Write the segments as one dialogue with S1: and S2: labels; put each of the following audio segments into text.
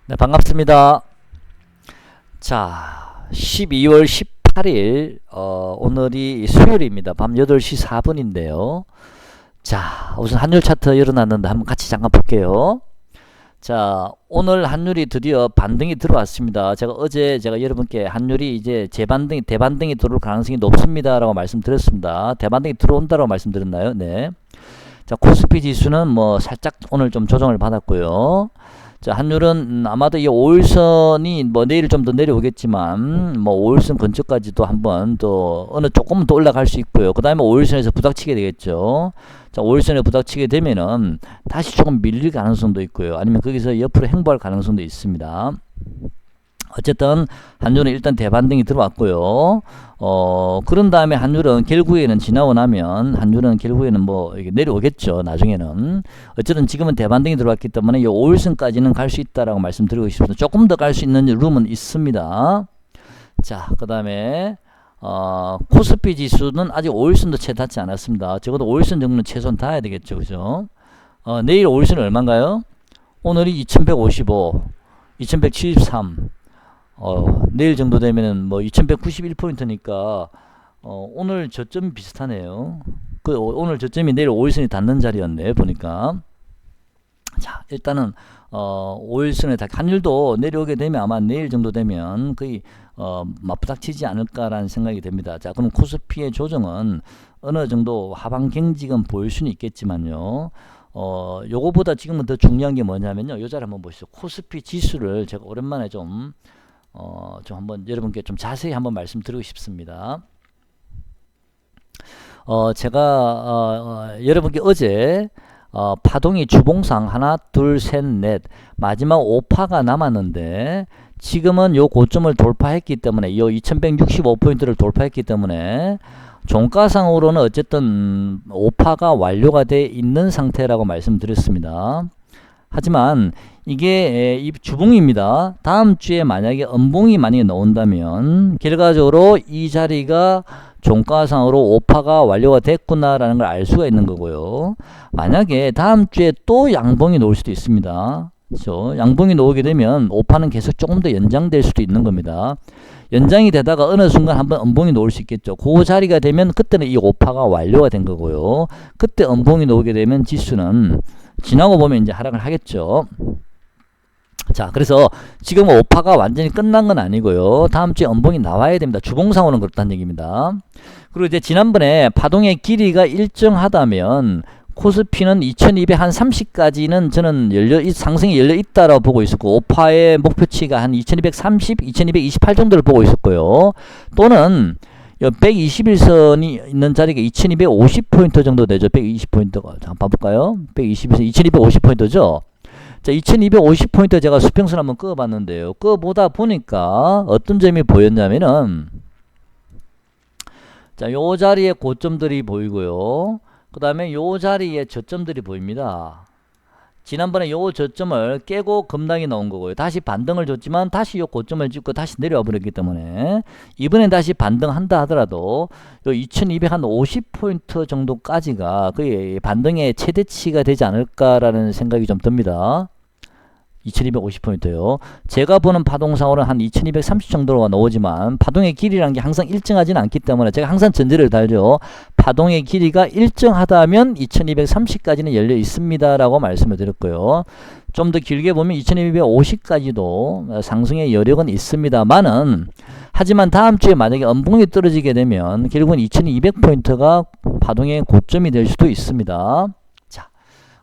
S1: 네, 반갑습니다. 자, 12월 18일, 오늘이 수요일입니다. 밤 8시 4분인데요. 자, 우선 환율 차트 열어놨는데 한번 같이 잠깐 볼게요. 자, 오늘 환율이 드디어 반등이 들어왔습니다. 어제 여러분께 환율이 이제 대반등이 들어올 가능성이 높습니다라고 말씀드렸습니다. 대반등이 들어온다라고 말씀드렸나요? 네. 자, 코스피 지수는 뭐 살짝 오늘 좀 조정을 받았고요. 자, 환율은 아마도 이 5일선이 뭐 내일 좀 더 내려오겠지만 뭐 5일선 근처까지도 한번 또 조금 더 올라갈 수 있고요. 그 다음에 5일선에서 부닥치게 되겠죠. 자, 5일선에 부닥치게 되면은 다시 조금 밀릴 가능성도 있고요. 아니면 거기서 옆으로 행보할 가능성도 있습니다. 어쨌든 환율은 일단 대반등이 들어왔고요. 그런 다음에 환율은 결국에는 지나고 나면 환율은 결국에는 뭐 이게 내려오겠죠. 나중에는. 어쨌든 지금은 대반등이 들어왔기 때문에 이 5일선까지는 갈 수 있다라고 말씀드리고 싶습니다. 조금 더 갈 수 있는 룸은 있습니다. 자, 그 다음에 코스피 지수는 아직 5일선도 채 닿지 않았습니다. 적어도 5일선 정도는 최소한 닿아야 되겠죠. 그죠? 내일 5일선은 얼마인가요? 오늘이 2155, 2173. 내일 정도 되면은 뭐 2191포인트니까 오늘 저점 비슷하네요. 오늘 저점이 내일 5일선이 닿는 자리였네 보니까. 자, 일단은 5일선에 환율도 내려오게 되면 아마 내일 정도 되면 거의 맞부닥치지 않을까라는 생각이 됩니다. 자, 그럼 코스피의 조정은 어느 정도 하방 경직은 보일 수는 있겠지만요. 요거보다 지금은 더 중요한 게 뭐냐면요. 요 자리 한번 보시죠. 코스피 지수를 제가 오랜만에 좀 한번 여러분께 좀 자세히 한번 말씀드리고 싶습니다. 제가 여러분께 어제 파동이 주봉상 하나, 둘, 셋, 넷 마지막 5파가 남았는데 지금은 요 고점을 돌파했기 때문에 요 2165포인트를 돌파했기 때문에 종가상으로는 어쨌든 5파가 완료가 되어 있는 상태라고 말씀드렸습니다. 하지만 이게 이 주봉입니다. 다음 주에 만약에 음봉이 나온다면 결과적으로 이 자리가 종가상으로 5파가 완료가 됐구나라는 걸 알 수가 있는 거고요. 만약에 다음 주에 또 양봉이 나올 수도 있습니다. 그렇죠? 양봉이 나오게 되면 5파는 계속 조금 더 연장될 수도 있는 겁니다. 연장이 되다가 어느 순간 한번 음봉이 나올 수 있겠죠. 그 자리가 되면 그때는 이 5파가 완료가 된 거고요. 그때 음봉이 나오게 되면 지수는 지나고 보면 이제 하락을 하겠죠. 자, 그래서 지금 5파가 완전히 끝난 건 아니고요. 다음 주에 음봉이 나와야 됩니다. 주봉상으로는 그렇다는 얘기입니다. 그리고 이제 지난번에 파동의 길이가 일정하다면 코스피는 2230까지는 저는 상승이 열려 있다라고 보고 있었고 5파의 목표치가 한 2230, 2228 정도를 보고 있었고요. 또는 121선이 있는 자리가 2250포인트 정도 되죠. 120포인트가. 잠깐 봐볼까요? 121선 2250포인트죠. 자, 2250포인트 제가 수평선 한번 끄어봤는데요. 끄어보다 보니까 어떤 점이 보였냐면은 자, 요 자리에 고점들이 보이고요. 그 다음에 요 자리에 저점들이 보입니다. 지난번에 요 저점을 깨고 급락이 나온 거고요. 다시 반등을 줬지만 다시 요 고점을 찍고 다시 내려와 버렸기 때문에 이번엔 다시 반등한다 하더라도 요 2250포인트 정도까지가 거의 반등의 최대치가 되지 않을까라는 생각이 좀 듭니다. 2250포인트요. 제가 보는 파동상으로는 한 2230 정도가 나오지만 파동의 길이라는 게 항상 일정하지는 않기 때문에 제가 항상 전제를 달죠. 파동의 길이가 일정하다면 2230까지는 열려 있습니다 라고 말씀을 드렸고요. 좀 더 길게 보면 2250까지도 상승의 여력은 있습니다만은 하지만 다음 주에 만약에 음봉이 떨어지게 되면 결국은 2200포인트가 파동의 고점이 될 수도 있습니다.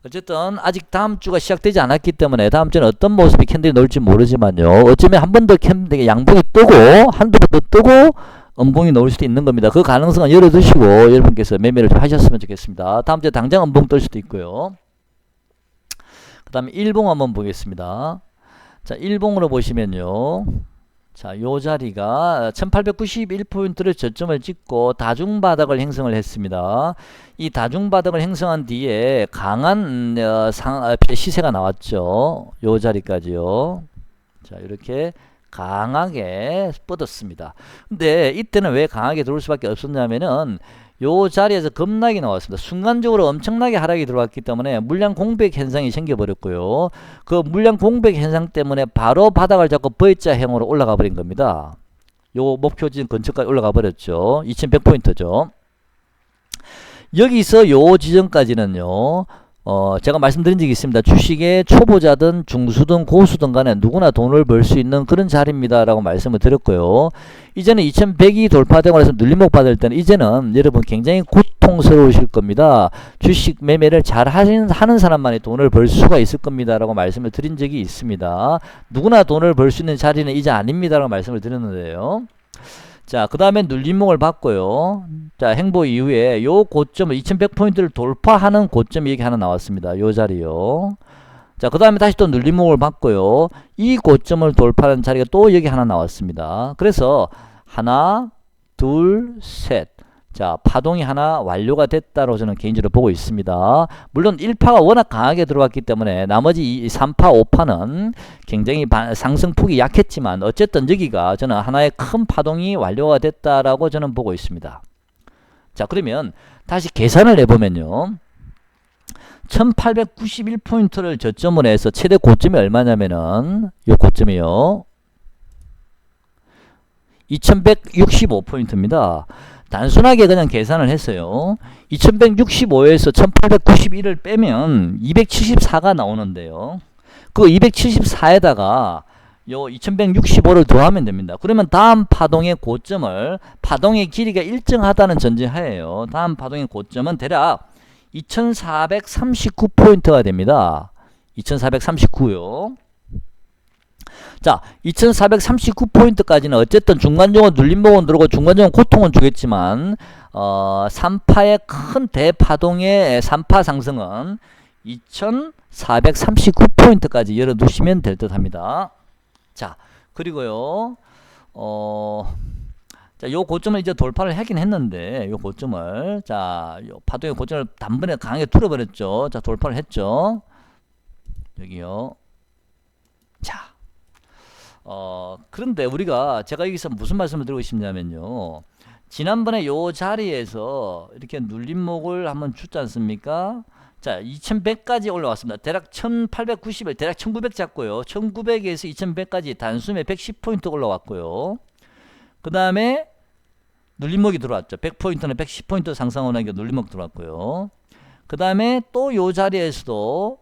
S1: 어쨌든 아직 다음 주가 시작되지 않았기 때문에 다음 주는 어떤 모습의 캔들이 나올지 모르지만요. 어쩌면 한 번 더 캔들이 양봉이 뜨고 한두 번 더 뜨고 음봉이 나올 수도 있는 겁니다. 그 가능성은 열어두시고 여러분께서 매매를 좀 하셨으면 좋겠습니다. 다음 주에 당장 음봉 뜰 수도 있고요. 그 다음에 일봉 한번 보겠습니다. 자, 일봉으로 보시면요. 자, 요 자리가 1891포인트를 저점을 찍고 다중바닥을 형성을 했습니다. 이 다중바닥을 형성한 뒤에 강한 시세가 나왔죠. 요 자리까지요. 자, 이렇게 강하게 뻗었습니다. 근데 이때는 왜 강하게 들어올 수밖에 없었냐면은 요 자리에서 급락이 나왔습니다. 순간적으로 엄청나게 하락이 들어왔기 때문에 물량 공백 현상이 생겨버렸고요. 그 물량 공백 현상 때문에 바로 바닥을 잡고 V자형으로 올라가 버린 겁니다. 요 목표 지점 근처까지 올라가 버렸죠. 2100포인트죠. 여기서 요 지점까지는요. 제가 말씀드린 적이 있습니다. 주식의 초보자든 중수든 고수든 간에 누구나 돈을 벌 수 있는 그런 자리입니다. 라고 말씀을 드렸고요. 이제는 2100이 돌파되고 나서 눌림목 받을 때는 이제는 여러분 굉장히 고통스러우실 겁니다. 주식 매매를 잘 하는 사람만이 돈을 벌 수가 있을 겁니다. 라고 말씀을 드린 적이 있습니다. 누구나 돈을 벌 수 있는 자리는 이제 아닙니다. 라고 말씀을 드렸는데요. 자, 그 다음에 눌림목을 받고요. 자, 행보 이후에 요 고점을 2100포인트를 돌파하는 고점이 여기 하나 나왔습니다. 요 자리요. 자, 그 다음에 다시 또 눌림목을 받고요. 이 고점을 돌파하는 자리가 또 여기 하나 나왔습니다. 그래서 하나, 둘, 셋. 자, 파동이 하나 완료가 됐다고 저는 개인적으로 보고 있습니다. 물론 1파가 워낙 강하게 들어왔기 때문에 나머지 이 3파, 5파는 굉장히 상승폭이 약했지만 어쨌든 여기가 저는 하나의 큰 파동이 완료가 됐다라고 저는 보고 있습니다. 자, 그러면 다시 계산을 해보면요. 1891포인트를 저점으로 해서 최대 고점이 얼마냐면은 요 고점이요. 2165포인트입니다. 단순하게 그냥 계산을 했어요. 2165에서 1891을 빼면 274가 나오는데요. 그 274에다가 요 2165를 더하면 됩니다. 그러면 다음 파동의 고점을, 파동의 길이가 일정하다는 전제하에요. 다음 파동의 고점은 대략 2439포인트가 됩니다. 2439요. 자, 2439포인트까지는 어쨌든 중간적으로 눌림목은 들어오고 중간적으로 고통은 주겠지만 3파의 큰 대파동의 3파 상승은 2439포인트까지 열어두시면 될 듯 합니다. 자, 그리고요 자, 요 고점을 이제 돌파를 하긴 했는데 요 고점을, 자, 요 파동의 고점을 단번에 강하게 뚫어버렸죠. 자, 돌파를 했죠. 여기요. 자, 그런데 우리가, 제가 여기서 무슨 말씀을 드리고 싶냐면요. 지난번에 요 자리에서 이렇게 눌림목을 한번 줬지 않습니까? 자, 2100까지 올라왔습니다. 대략 1890을 대략 1900 잡고요. 1900에서 2100까지 단숨에 110포인트 올라왔고요. 그 다음에 눌림목이 들어왔죠. 100포인트는 110포인트 상승하니까 눌림목 들어왔고요. 그 다음에 또 요 자리에서도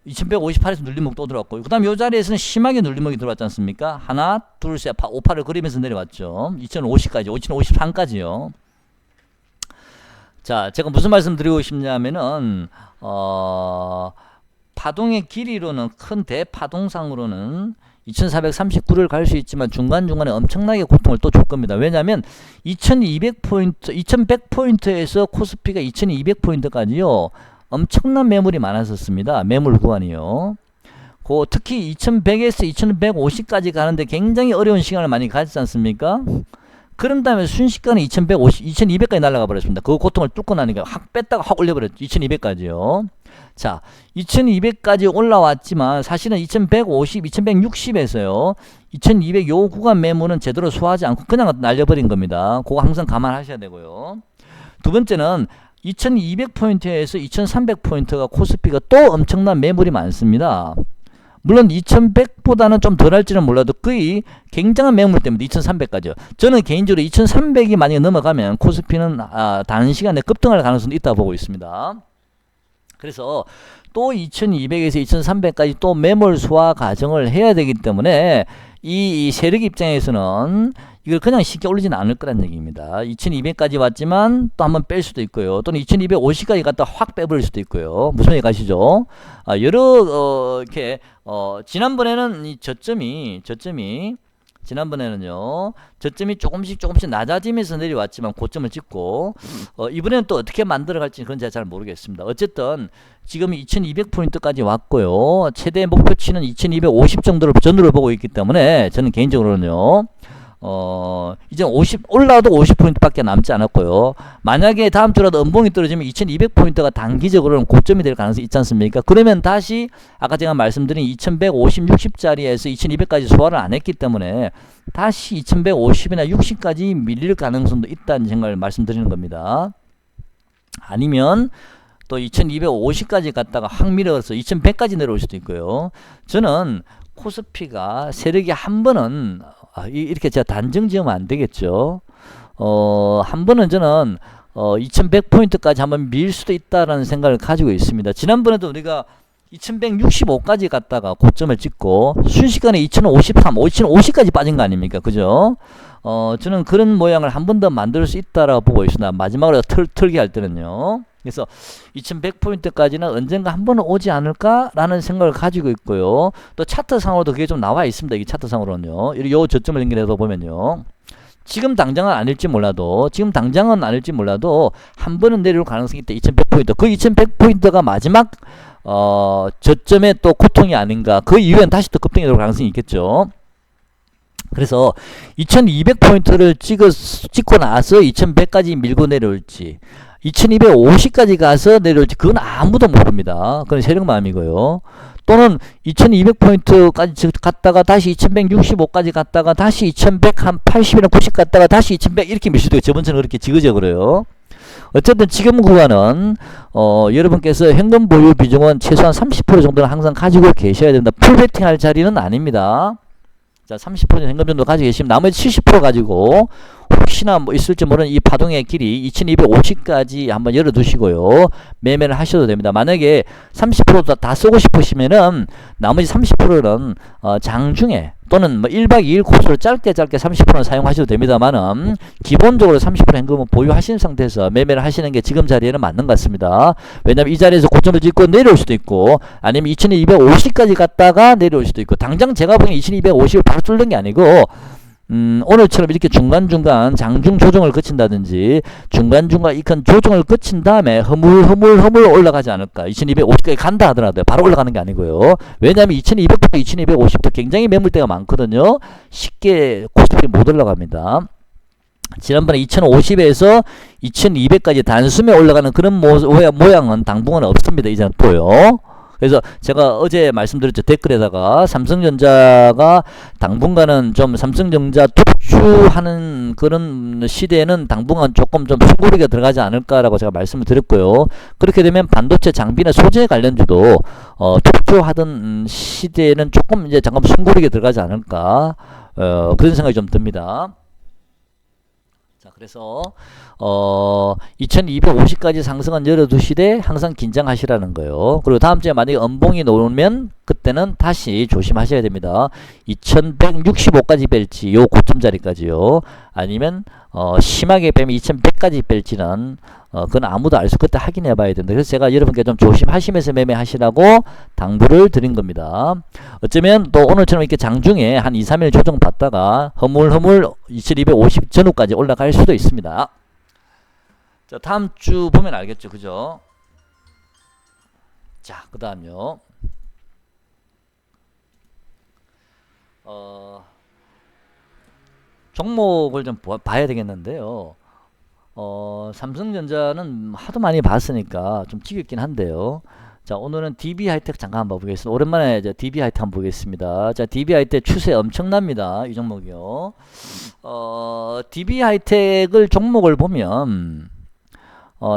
S1: 2158에서 눌림목 또 들어왔고요. 그 다음 요 자리에서는 심하게 눌림목이 들어왔지 않습니까? 하나, 둘, 셋, 5파를 그리면서 내려왔죠. 2050까지, 2053까지요. 자, 제가 무슨 말씀 드리고 싶냐면은, 파동의 길이로는, 큰 대파동상으로는 2439를 갈 수 있지만 중간중간에 엄청나게 고통을 또 줄 겁니다. 왜냐하면 2200포인트, 2100포인트에서 코스피가 2200포인트까지요. 엄청난 매물이 많았었습니다. 매물 구간이요. 특히 2100에서 2150까지 가는데 굉장히 어려운 시간을 많이 가지지 않습니까? 그런 다음에 순식간에 2200까지 날아가 버렸습니다. 그 고통을 뚫고 나니까 확 뺐다가 확 올려버렸죠. 2200까지요. 자, 2200까지 올라왔지만 사실은 2150, 2160에서요. 2200 요 구간 매물은 제대로 소화하지 않고 그냥 날려버린 겁니다. 그거 항상 감안하셔야 되고요. 두 번째는 2200포인트에서 2300포인트가 코스피가 또 엄청난 매물이 많습니다. 물론 2100보다는 좀 덜할지는 몰라도 거의 굉장한 매물 때문에 2300까지요. 저는 개인적으로 2300이 만약에 넘어가면 코스피는 단시간에 급등할 가능성도 있다고 보고 있습니다. 그래서 또 2200에서 2300까지 또 매물 소화 과정을 해야 되기 때문에 이 세력 입장에서는 이걸 그냥 쉽게 올리지는 않을 거란 얘기입니다. 2200까지 왔지만 또 한번 뺄 수도 있고요. 또는 2250까지 갔다 확 빼버릴 수도 있고요. 무슨 얘기 가시죠? 이렇게 지난번에는 이 저점이 지난번에는요, 저점이 조금씩 낮아지면서 내려왔지만 고점을 찍고, 이번에는 또 어떻게 만들어갈지 그건 제가 잘 모르겠습니다. 어쨌든 지금 2200포인트까지 왔고요. 최대 목표치는 2250 정도를 전후를 보고 있기 때문에 저는 개인적으로는요, 이제 올라도 50포인트밖에 남지 않았고요. 만약에 다음 주라도 음봉이 떨어지면 2200포인트가 단기적으로는 고점이 될 가능성이 있지 않습니까? 그러면 다시 아까 제가 말씀드린 2150, 60짜리에서 2200까지 소화를 안 했기 때문에 다시 2150이나 60까지 밀릴 가능성도 있다는 생각을 말씀드리는 겁니다. 아니면 또 2250까지 갔다가 확 밀어서 2100까지 내려올 수도 있고요. 저는 코스피가 세력이 한 번은 이렇게 제가 단정 지으면 안 되겠죠. 한 번은 저는 2100포인트까지 한번 밀 수도 있다라는 생각을 가지고 있습니다. 지난번에도 우리가 2165까지 갔다가 고점을 찍고 순식간에 2053, 2050까지 빠진 거 아닙니까? 그죠? 저는 그런 모양을 한 번 더 만들 수 있다라고 보고 있습니다. 마지막으로 털기 할 때는요. 그래서 2100포인트까지는 언젠가 한 번은 오지 않을까라는 생각을 가지고 있고요. 또 차트상으로도 그게 좀 나와 있습니다. 이 차트상으로는요. 요 저점을 연결해서 보면요. 지금 당장은 아닐지 몰라도 한 번은 내려올 가능성이 있다. 2100포인트. 그 2100포인트가 마지막 저점의 또 고통이 아닌가. 그 이후엔 다시 또 급등이 될 가능성이 있겠죠. 그래서 2200포인트를 찍고 나서 2100까지 밀고 내려올지 2250까지 가서 내려올지 그건 아무도 모릅니다. 그건 세력 마음이고요. 또는 2200포인트까지 갔다가 다시 2165까지 갔다가 다시 2180이나 90 갔다가 다시 2100 이렇게 밀 수도 있고 저번처럼 그렇게 지그재그로요. 어쨌든 지금 구간은 여러분께서 현금 보유 비중은 최소한 30% 정도는 항상 가지고 계셔야 된다. 풀베팅 할 자리는 아닙니다. 자, 30% 현금 정도 가지고 계시면 나머지 70% 가지고 혹시나 뭐 있을지 모르는 이 파동의 길이 2250까지 한번 열어두시고요. 매매를 하셔도 됩니다. 만약에 30% 다 쓰고 싶으시면은 나머지 30%는 장중에 또는 뭐 1박 2일 코스로 짧게 30%는 사용하셔도 됩니다만은 기본적으로 30% 현금은 보유하시는 상태에서 매매를 하시는 게 지금 자리에는 맞는 것 같습니다. 왜냐면 이 자리에서 고점을 찍고 내려올 수도 있고 아니면 2250까지 갔다가 내려올 수도 있고 당장 제가 보기엔 2250을 바로 뚫는 게 아니고 오늘처럼 이렇게 중간중간 장중 조정을 거친다든지 중간중간 이큰 조정을 거친 다음에 허물 올라가지 않을까. 2250까지 간다 하더라도 바로 올라가는 게 아니고요. 왜냐하면 2200부터 2250도 굉장히 매물대가 많거든요. 쉽게 코스피 못 올라갑니다. 지난번에 2050에서 2200까지 단숨에 올라가는 그런 모양은 당분간 없습니다. 이제는 또요. 그래서 제가 어제 말씀드렸죠. 댓글에다가 삼성전자가 당분간은 좀 삼성전자 투추하는 그런 시대에는 당분간 조금 좀 숨고리가 들어가지 않을까라고 제가 말씀을 드렸고요. 그렇게 되면 반도체 장비나 소재 관련주도 투추하던 시대에는 조금 이제 잠깐 숨고리가 들어가지 않을까 그런 생각이 좀 듭니다. 자, 그래서 2250까지 상승은 열어두시되 항상 긴장하시라는 거예요. 그리고 다음 주에 만약에 음봉이 나오면 그때는 다시 조심하셔야 됩니다. 2165까지 뺄지 요 고점 자리까지요. 아니면 심하게 빼면 2100까지 뺄지는 그건 아무도 알 수 그때 확인해 봐야 된다. 그래서 제가 여러분께 좀 조심하시면서 매매하시라고 당부를 드린 겁니다. 어쩌면 또 오늘처럼 이렇게 장중에 한 2, 3일 조정 받다가 허물허물 2250 전후까지 올라갈 수도 있습니다. 자, 다음 주 보면 알겠죠. 그죠? 자, 그 다음요. 종목을 좀 봐야 되겠는데요. 삼성전자는 하도 많이 봤으니까 좀 지겹긴 한데요. 자, 오늘은 DB하이텍 잠깐 한번 보겠습니다. 오랜만에 이제 DB하이텍 한번 보겠습니다. 자, DB하이텍 추세 엄청납니다. 이 종목이요. DB하이텍을 종목을 보면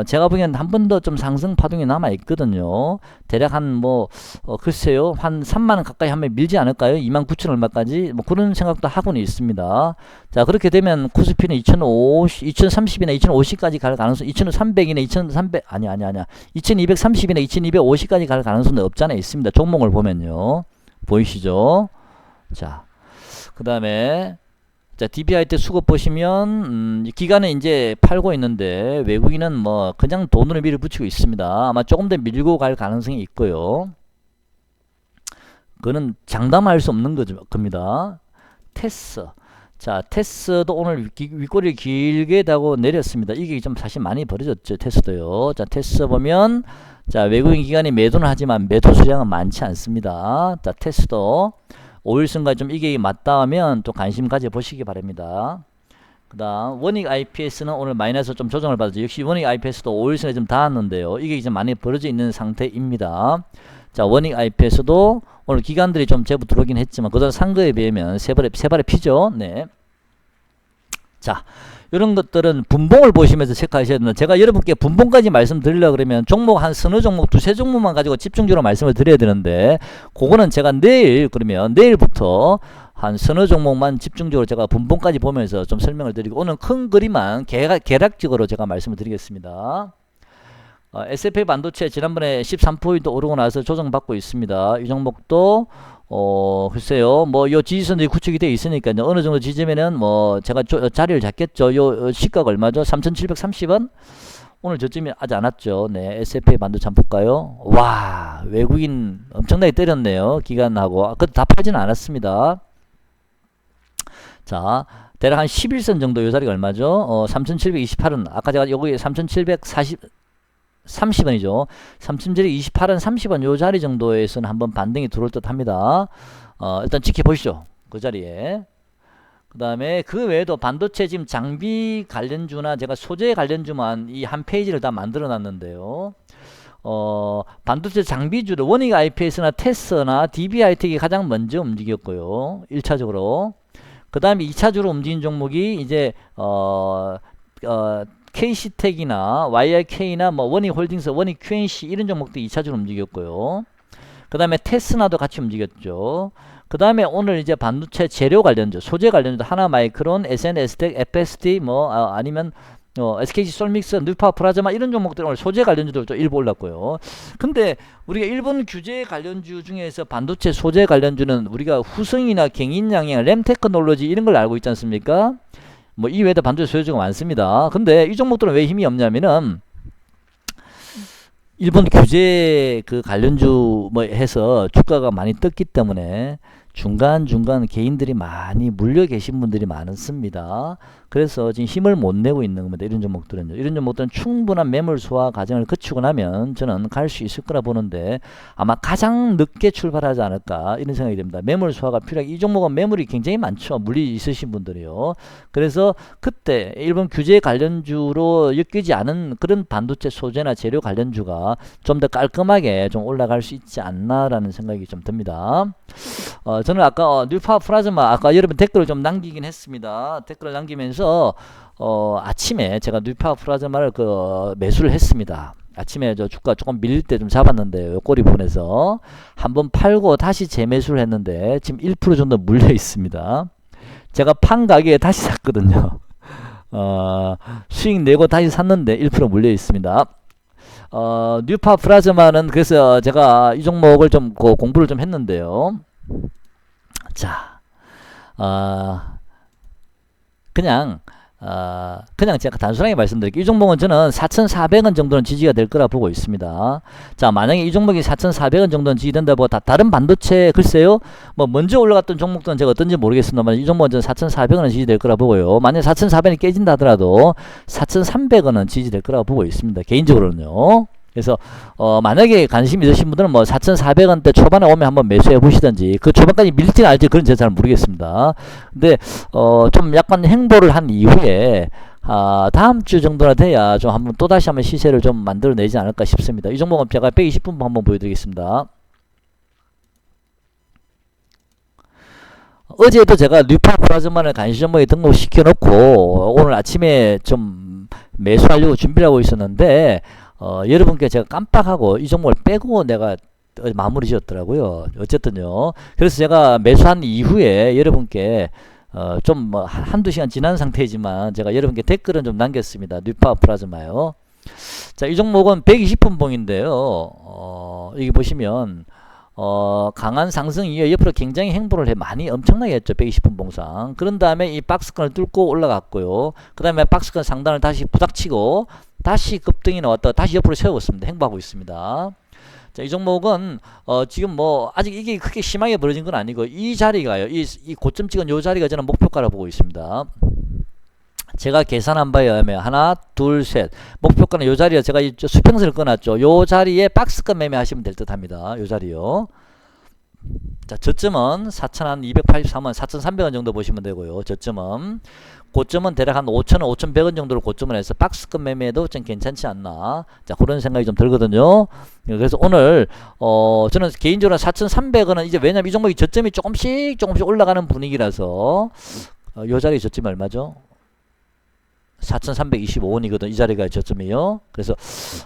S1: 제가 보기엔 한 번 더 좀 상승 파동이 남아 있거든요. 대략 한 글쎄요, 한 3만원 가까이 한번 밀지 않을까요? 29,000 얼마까지? 뭐 그런 생각도 하고는 있습니다. 자, 그렇게 되면 코스피는 2030이나 2050까지 갈 가능성, 2300이나 2300, 아니야. 2230이나 2250까지 갈 가능성도 없잖아 있습니다. 종목을 보면요. 보이시죠? 자, 그 다음에 자, DB하이텍 수급 보시면 기간은 이제 팔고 있는데 외국인은 뭐 그냥 돈으로 밀어붙이고 있습니다. 아마 조금 더 밀고 갈 가능성이 있고요. 그거는 장담할 수 없는 겁니다. 테스. 자, 테스도 오늘 윗꼬리를 길게 다고 내렸습니다. 이게 좀 사실 많이 벌어졌죠. 테스도요. 자, 테스 보면 자, 외국인 기관이 매도는 하지만 매도 수량은 많지 않습니다. 자, 테스도 5일선까지 좀 이게 맞다 하면 또 관심 가져보시기 바랍니다. 그 다음 원익 IPS는 오늘 마이너스 좀 조정을 받았죠. 역시 원익 IPS도 5일선에 좀 닿았는데요. 이게 이제 많이 벌어져 있는 상태입니다. 자, 원익 IPS도 오늘 기관들이 좀 제법 들어오긴 했지만 그동안 산 거에 비하면 세 발에 피죠. 네. 자, 이런 것들은 분봉을 보시면서 체크하셔야 된다. 제가 여러분께 분봉까지 말씀드리려고 그러면 종목 한 서너 종목, 두세 종목만 가지고 집중적으로 말씀을 드려야 되는데, 그거는 제가 그러면 내일부터 한 서너 종목만 집중적으로 제가 분봉까지 보면서 좀 설명을 드리고, 오늘 큰 그림만 개략적으로 제가 말씀을 드리겠습니다. SFA 반도체 지난번에 13포인트 오르고 나서 조정받고 있습니다. 이 종목도 글쎄요, 뭐, 요 지지선들이 구축이 되어 있으니까요. 어느 정도 지점에는 뭐, 제가 자리를 잡겠죠. 요 시가가 얼마죠? 3,730원? 오늘 저쯤에 아직 안 왔죠. 네, SFA 반도체 한번 볼까요? 와, 외국인 엄청나게 때렸네요. 기간하고. 그것도 다 팔지는 않았습니다. 자, 대략 한 11선 정도 요 자리가 얼마죠? 3,728원. 아까 제가 여기 30원이죠. 3,728원, 30원 요 자리 정도에서는 한번 반등이 들어올 듯 합니다. 일단 지켜보시죠. 그 자리에. 그 다음에 그 외에도 반도체 지금 장비 관련주나 제가 소재 관련주만 이 한 페이지를 다 만들어 놨는데요. 반도체 장비주들 원익 IPS나 테스나 DBI텍이 가장 먼저 움직였고요. 1차적으로. 그 다음에 2차적으로 움직인 종목이 이제 KC텍이나 YIK나 뭐 원익홀딩스, 원익 QNC 이런 종목들이 2차적으로 움직였고요. 그 다음에 테스나도 같이 움직였죠. 그 다음에 오늘 이제 반도체 재료 관련주, 소재 관련주 하나마이크론, SNS텍, FSD 뭐 아니면 SKC 솔믹스, 뉴파 프라즈마 이런 종목들 오늘 소재 관련주도 좀 일부 올랐고요. 근데 우리가 일본 규제 관련주 중에서 반도체 소재 관련주는 우리가 후성이나 경인양행, 램테크놀로지 이런 걸 알고 있지 않습니까? 뭐 이외에도 반도체 소유주가 많습니다. 근데 이 종목들은 왜 힘이 없냐면은 일본 규제 그 관련주 뭐 해서 주가가 많이 떴기 때문에 중간중간 개인들이 많이 물려 계신 분들이 많습니다. 그래서 지금 힘을 못 내고 있는 겁니다. 이런 종목들은요. 이런 종목들은 충분한 매물 소화 과정을 거치고 나면 저는 갈 수 있을 거라 보는데 아마 가장 늦게 출발하지 않을까 이런 생각이 듭니다. 매물 소화가 필요하게 이 종목은 매물이 굉장히 많죠. 물리 있으신 분들이요. 그래서 그때 일본 규제 관련주로 엮이지 않은 그런 반도체 소재나 재료 관련주가 좀 더 깔끔하게 좀 올라갈 수 있지 않나라는 생각이 좀 듭니다. 저는 아까 뉴파 플라즈마 아까 여러분 댓글을 좀 남기긴 했습니다. 댓글을 남기면서 아침에 제가 뉴파 플라즈마를 매수를 했습니다. 아침에 저 주가 조금 밀릴 때 좀 잡았는데요. 꼬리 부분에서 한번 팔고 다시 재매수를 했는데 지금 1% 정도 물려 있습니다. 제가 판 가격에 다시 샀거든요. 수익 내고 다시 샀는데 1% 물려 있습니다. 뉴파 플라즈마는 그래서 제가 이 종목을 좀 공부를 좀 했는데요. 자, 그냥 제가 단순하게 말씀드릴게요. 이 종목은 저는 4,400원 정도는 지지가 될 거라 보고 있습니다. 자, 만약에 이 종목이 4,400원 정도는 지지된다고 다른 반도체 글쎄요. 뭐 먼저 올라갔던 종목들은 제가 어떤지 모르겠습니다만 이 종목은 저는 4,400원은 지지될 거라 보고요. 만약에 4,400원이 깨진다 하더라도 4,300원은 지지될 거라고 보고 있습니다. 개인적으로는요. 그래서 만약에 관심 있으신 분들은 뭐 4,400원대 초반에 오면 한번 매수해 보시든지 그 초반까지 밀지는 알지 그건 제가 잘 모르겠습니다. 근데 좀 약간 행보를 한 이후에 다음 주 정도나 돼야 좀 한번 또다시 한번 시세를 좀 만들어내지 않을까 싶습니다. 이 종목은 제가 120분 한번 보여드리겠습니다. 어제도 제가 뉴파 플라즈마를 간시 종목에 등록시켜 놓고 오늘 아침에 좀 매수하려고 준비를 하고 있었는데 여러분께 제가 깜빡하고 이 종목을 빼고 내가 마무리 지었더라고요. 어쨌든요. 그래서 제가 매수한 이후에 여러분께 좀 뭐 한두 시간 지난 상태이지만 제가 여러분께 댓글은 좀 남겼습니다. 뉴파 플라즈마요. 자, 이 종목은 120분 봉인데요. 여기 보시면 강한 상승 이후에 옆으로 굉장히 행보를 많이 엄청나게 했죠. 120분 봉상. 그런 다음에 이 박스권을 뚫고 올라갔고요. 그 다음에 박스권 상단을 다시 부닥치고 다시 급등이 나왔다가 다시 옆으로 세웠습니다. 행보하고 있습니다. 자, 이 종목은 지금 뭐 아직 이게 크게 심하게 벌어진 건 아니고 이 자리가요. 이 고점 찍은 요 자리가 저는 목표가라고 보고 있습니다. 제가 계산한 바에 의하면 하나, 둘, 셋 목표가는 요 자리에 제가 수평선을 끊었죠. 요 자리에 박스권 매매하시면 될 듯 합니다. 요 자리요. 자, 저점은 4,283원, 4,300원 정도 보시면 되고요. 저점은 고점은 대략 한 5,000원, 5,100원 정도로 고점을 해서 박스권 매매도 좀 괜찮지 않나. 자, 그런 생각이 좀 들거든요. 그래서 오늘 저는 개인적으로 4,300원은 이제 왜냐면 이 종목이 저점이 조금씩 올라가는 분위기라서 요 자리 저점이 얼마죠? 4,325원이거든. 이 자리가 저점이요. 그래서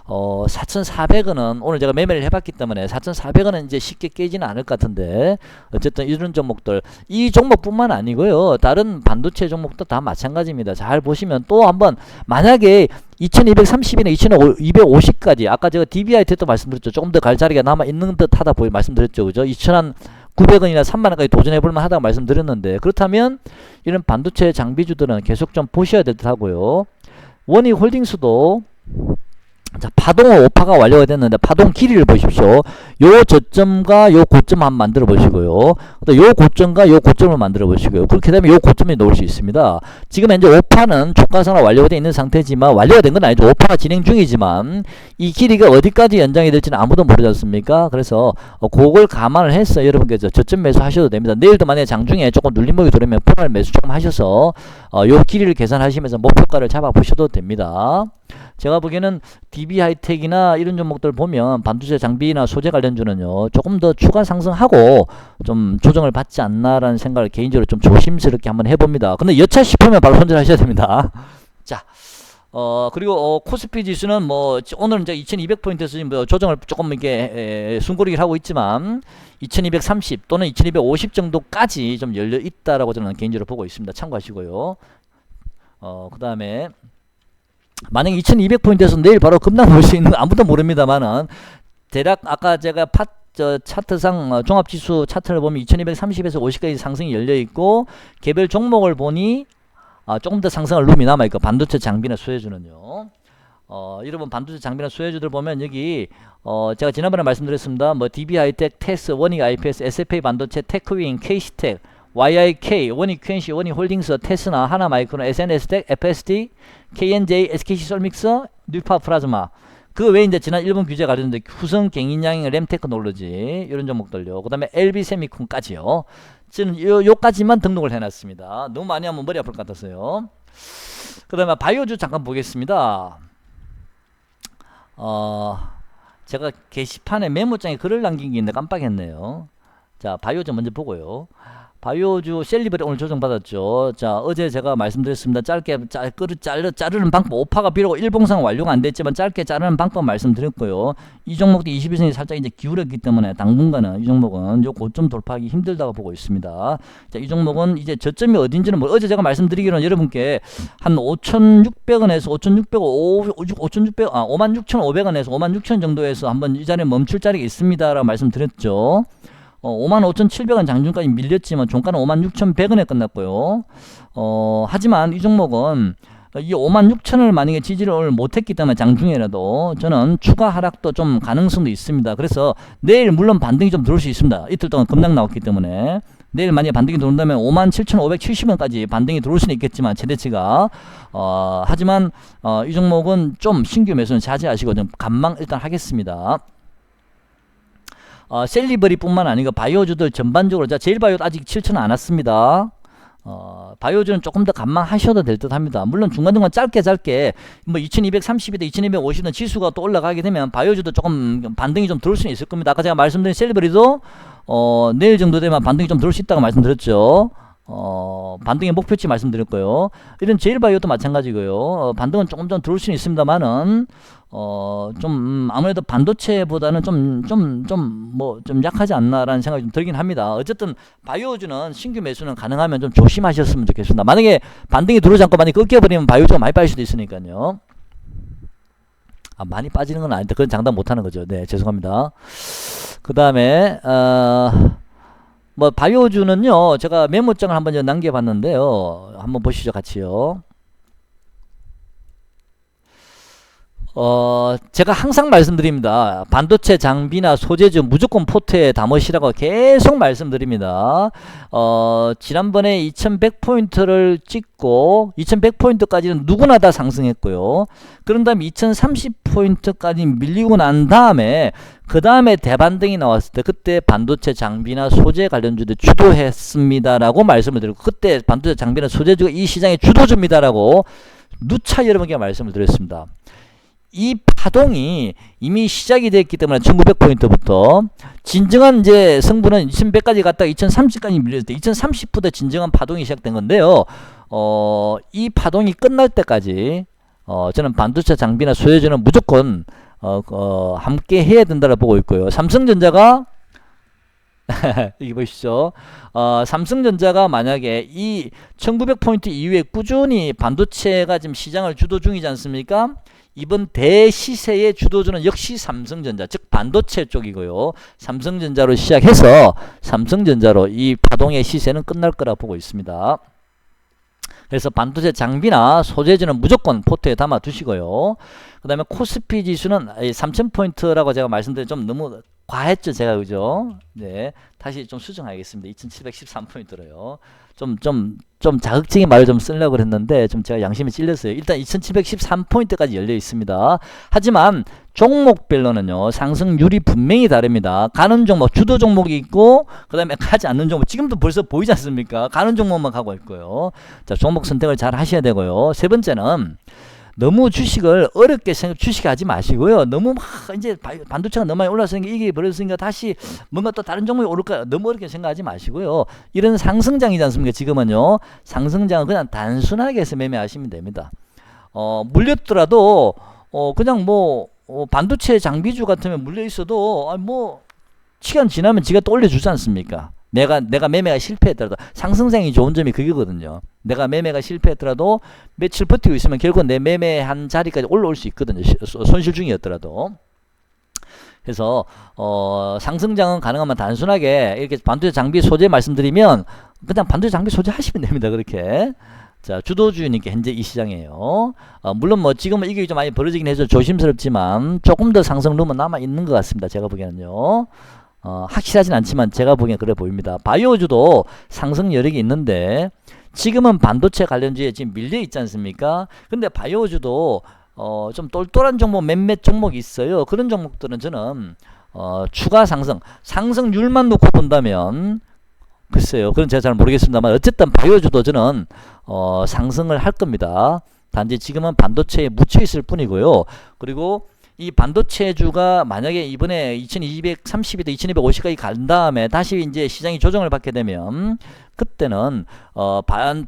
S1: 4,400원은 오늘 제가 매매를 해봤기 때문에 4,400원은 이제 쉽게 깨지는 않을 것 같은데, 어쨌든 이런 종목들, 이 종목뿐만 아니고요, 다른 반도체 종목도 다 마찬가지입니다. 잘 보시면 또 한번, 만약에 2230이나 2250까지, 아까 제가 DBI 때도 말씀드렸죠. 조금 더 갈 자리가 남아 있는 듯 하다 말씀드렸죠. 그죠? 2,900원이나 3만원까지 도전해볼만 하다고 말씀드렸는데, 그렇다면 이런 반도체 장비주들은 계속 좀 보셔야 될 듯 하고요. 원익홀딩스도, 자, 파동 5파가 완료가 됐는데 파동 길이를 보십시오. 요 저점과 요 고점 한번 만들어 보시고요. 또 요 고점과 요 고점을 만들어 보시고요. 그렇게 되면 요 고점이 놓을 수 있습니다. 지금 현재 5파는 주가상으로 완료가 되어 있는 상태지만, 완료가 된 건 아니죠. 5파가 진행 중이지만 이 길이가 어디까지 연장이 될지는 아무도 모르지 않습니까? 그래서 그걸 감안을 해서 여러분께서 저점 매수 하셔도 됩니다. 내일도 만약에 장중에 조금 눌림목이 들어오면 포괄 매수 조금 하셔서 요 길이를 계산하시면서 목표가를 잡아 보셔도 됩니다. 제가 보기에는 DB 하이텍이나 이런 종목들 보면 반도체 장비나 소재 관련주는요, 조금 더 추가 상승하고 좀 조정을 받지 않나라는 생각을 개인적으로 좀 조심스럽게 한번 해봅니다. 근데 여차 싶으면 바로 손절하셔야 됩니다. 자, 그리고 코스피 지수는 뭐 오늘은 이제 2200포인트에서 뭐 조정을 조금 이렇게 숨고르기를 하고 있지만 2230 또는 2250 정도까지 좀 열려 있다라고 저는 개인적으로 보고 있습니다. 참고하시고요. 그 다음에 만약에 2200포인트에서 내일 바로 급락 볼 수 있는, 아무도 모릅니다만은, 대략 아까 제가 차트상 종합지수 차트를 보면 2230에서 50까지 상승이 열려있고, 개별 종목을 보니 조금 더 상승할 룸이 남아있고, 반도체 장비나 소재주는요. 여러분 반도체 장비나 소재주들 보면 여기 제가 지난번에 말씀드렸습니다. 뭐 DB하이텍, 테스, 원익 IPS, SFA 반도체, 테크윈, KC텍, YIK, 원익 QNC, 원익 홀딩스, 테스나, 하나마이크론, SNS텍, FSD, KNJ, SKC 솔믹서, 뉴파 플라즈마. 그 외에 이제 지난 일본 규제 가려는데 후성, 갱인양행, 램테크놀로지 이런 종목들요. 그 다음에 LB세미콘까지요. 저는 요까지만 등록을 해놨습니다. 너무 많이 하면 머리 아플 것 같았어요. 그 다음에 바이오주 잠깐 보겠습니다. 제가 게시판에 메모장에 글을 남긴 게 있는데 깜빡했네요. 자, 바이오주 먼저 보고요. 바이오주 셀리버리 오늘 조정받았죠. 자, 어제 제가 말씀드렸습니다. 짧게 자르는 방법, 오파가 비록 일봉상 완료가 안 됐지만 짧게 자르는 방법 말씀드렸고요. 이 종목도 21선이 살짝 이제 기울었기 때문에 당분간은 이 종목은 요 고점 돌파하기 힘들다고 보고 있습니다. 자, 이 종목은 이제 저점이 어딘지는 어제 제가 말씀드리기로는 여러분께 한 5,600원에서 56,500원에서 56,500원 정도에서 한번 이 자리에 멈출 자리가 있습니다라고 말씀드렸죠. 55,700원 장중까지 밀렸지만 종가는 56,100원에 끝났고요. 하지만 이 종목은 이 56,000원을 만약에 지지를 못했기 때문에 장중에라도 저는 추가 하락도 좀 가능성도 있습니다. 그래서 내일 물론 반등이 좀 들어올 수 있습니다. 이틀 동안 급락 나왔기 때문에 내일 만약에 반등이 들어온다면 57,570원까지 반등이 들어올 수는 있겠지만 최대치가 하지만 이 종목은 좀 신규 매수는 자제하시고 좀 관망 일단 하겠습니다. 셀리버리 뿐만 아니고 바이오주들 전반적으로, 자, 제일바이오 아직 7,000원 안 왔습니다. 바이오주는 조금 더 관망하셔도 될 듯 합니다. 물론 중간중간 짧게 뭐 2230이다 2250은 지수가 또 올라가게 되면 바이오주도 조금 반등이 좀 들어올 수는 있을 겁니다. 아까 제가 말씀드린 셀리버리도 내일 정도 되면 반등이 좀 들어올 수 있다고 말씀드렸죠. 반등의 목표치 말씀드렸고요. 이런 제일바이오도 마찬가지고요. 반등은 조금 좀 들어올 수는 있습니다만은 좀 아무래도 반도체보다는 좀 약하지 않나라는 생각이 좀 들긴 합니다. 어쨌든 바이오주는 신규 매수는 가능하면 좀 조심하셨으면 좋겠습니다. 만약에 반등이 들어오지 않고 많이 꺾여버리면 바이오주가 많이 빠질 수도 있으니까요. 많이 빠지는 건 아닌데 그건 장담 못하는 거죠. 네, 죄송합니다. 그 다음에 뭐 바이오주는요, 제가 메모장을 한번 남겨봤는데요. 한번 보시죠, 같이요. 제가 항상 말씀드립니다. 반도체 장비나 소재주 무조건 포트에 담으시라고 계속 말씀드립니다. 지난번에 2100포인트를 찍고 2100포인트까지는 누구나 다 상승했고요. 그런 다음에 2030포인트까지 밀리고 난 다음에 그 다음에 대반등이 나왔을 때 그때 반도체 장비나 소재 관련주들 주도했습니다라고 말씀을 드리고, 그때 반도체 장비나 소재주가 이 시장의 주도주입니다라고 누차 여러분께 말씀을 드렸습니다. 이 파동이 이미 시작이 됐기 때문에 1900포인트부터 진정한 이제 승부는 2100까지 갔다가 2030까지 밀렸을 때 2030부터 진정한 파동이 시작된 건데요. 이 파동이 끝날 때까지 저는 반도체 장비나 소재주는 무조건 함께 해야 된다고 보고 있고요. 삼성전자가 여기 보시죠. 삼성전자가 만약에 이 1900포인트 이후에 꾸준히 반도체가 지금 시장을 주도 중이지 않습니까? 이번 대시세의 주도주는 역시 삼성전자, 즉 반도체 쪽이고요. 삼성전자로 시작해서 삼성전자로 이 파동의 시세는 끝날 거라 보고 있습니다. 그래서 반도체 장비나 소재주는 무조건 포트에 담아 두시고요. 그 다음에 코스피 지수는 3000포인트라고 제가 말씀드린 좀 너무 과했죠, 제가. 그죠? 네. 다시 좀 수정하겠습니다. 2713포인트로요. 좀 자극적인 말을 좀 쓰려고 했는데, 좀 제가 양심이 찔렸어요. 일단 2713포인트까지 열려 있습니다. 하지만, 종목별로는요, 상승률이 분명히 다릅니다. 가는 종목, 주도 종목이 있고, 그 다음에 가지 않는 종목, 지금도 벌써 보이지 않습니까? 가는 종목만 가고 있고요. 자, 종목 선택을 잘 하셔야 되고요. 세 번째는, 너무 주식을 어렵게 주식하지 마시고요. 너무 막 이제 반도체가 너무 많이 올랐으니까 이게 벌어졌으니까 다시 뭔가 또 다른 종목이 오를까 너무 어렵게 생각하지 마시고요. 이런 상승장이지 않습니까? 지금은요. 상승장은 그냥 단순하게 해서 매매하시면 됩니다. 물렸더라도 그냥 뭐 반도체 장비주 같으면 물려 있어도 뭐 시간 지나면 지가 또 올려주지 않습니까? 내가 매매가 실패했더라도 상승장이 좋은 점이 그거거든요. 내가 매매가 실패했더라도 며칠 버티고 있으면 결국 내 매매한 자리까지 올라올 수 있거든요. 손실 중이었더라도. 그래서 상승장은 가능하면 단순하게 이렇게 반도체 장비 소재 말씀드리면 그냥 반도체 장비 소재 하시면 됩니다. 그렇게. 자, 주도주니까 현재 이 시장이에요. 물론 뭐 지금은 이게 좀 많이 벌어지긴 해서 조심스럽지만 조금 더 상승 룸은 남아 있는 것 같습니다. 제가 보기에는요. 확실하진 않지만 제가 보기엔 그래 보입니다. 바이오주도 상승 여력이 있는데 지금은 반도체 관련주에 지금 밀려 있지 않습니까? 근데 바이오주도 좀 똘똘한 종목 몇몇 종목이 있어요. 그런 종목들은 저는 추가 상승률만 놓고 본다면 글쎄요. 그건 제가 잘 모르겠습니다만 어쨌든 바이오주도 저는 상승을 할 겁니다. 단지 지금은 반도체에 묻혀 있을 뿐이고요. 그리고 이 반도체주가 만약에 이번에 2230에서 2250까지 간 다음에 다시 이제 시장이 조정을 받게 되면 그때는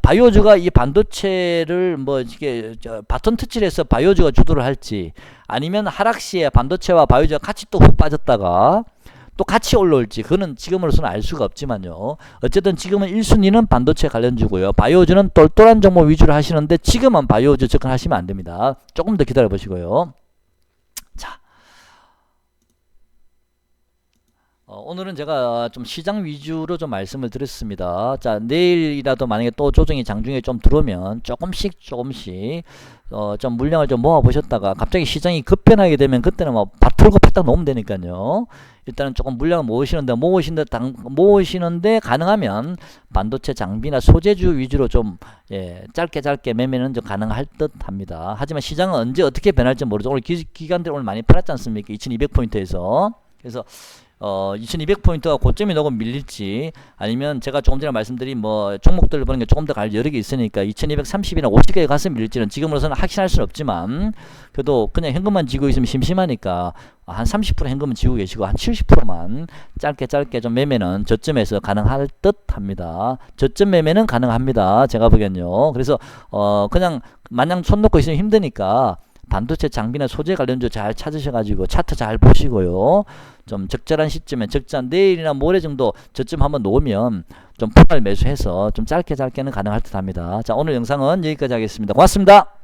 S1: 바이오주가 이 반도체를 뭐 이게 바톤 터치를 해서 바이오주가 주도를 할지 아니면 하락시에 반도체와 바이오주가 같이 또 훅 빠졌다가 또 같이 올라올지 그거는 지금으로서는 알 수가 없지만요. 어쨌든 지금은 1순위는 반도체 관련주고요. 바이오주는 똘똘한 종목 위주로 하시는데 지금은 바이오주 접근하시면 안 됩니다. 조금 더 기다려 보시고요. 자, 오늘은 제가 좀 시장 위주로 좀 말씀을 드렸습니다. 자, 내일이라도 만약에 또 조정이 장중에 좀 들어오면 조금씩 좀 물량을 좀 모아 보셨다가 갑자기 시장이 급변하게 되면 그때는 뭐 밭털고 팍딱 놓으면 되니까요. 일단은 조금 물량을 모으시는데 가능하면 반도체 장비나 소재주 위주로 좀 짧게 매매는 좀 가능할 듯 합니다. 하지만 시장은 언제 어떻게 변할지 모르죠. 오늘 기관들 오늘 많이 팔았지 않습니까? 2200포인트에서. 그래서 2200포인트가 고점이 너무 밀릴지 아니면 제가 조금 전에 말씀드린 뭐 종목들을 보는 게 조금 더 갈 여력이 있으니까 2230이나 50까지 가서 밀릴지는 지금으로서는 확신할 수는 없지만 그래도 그냥 현금만 쥐고 있으면 심심하니까 한 30% 현금은 쥐고 계시고 한 70%만 짧게 좀 매매는 저점에서 가능할 듯 합니다. 저점 매매는 가능합니다. 제가 보기엔요. 그래서 그냥 마냥 손 놓고 있으면 힘드니까 반도체 장비나 소재 관련주 잘 찾으셔가지고 차트 잘 보시고요. 좀 적절한 시점에 내일이나 모레 정도 저점 한번 놓으면 좀 분할 매수해서 좀 짧게는 가능할 듯 합니다. 자, 오늘 영상은 여기까지 하겠습니다. 고맙습니다.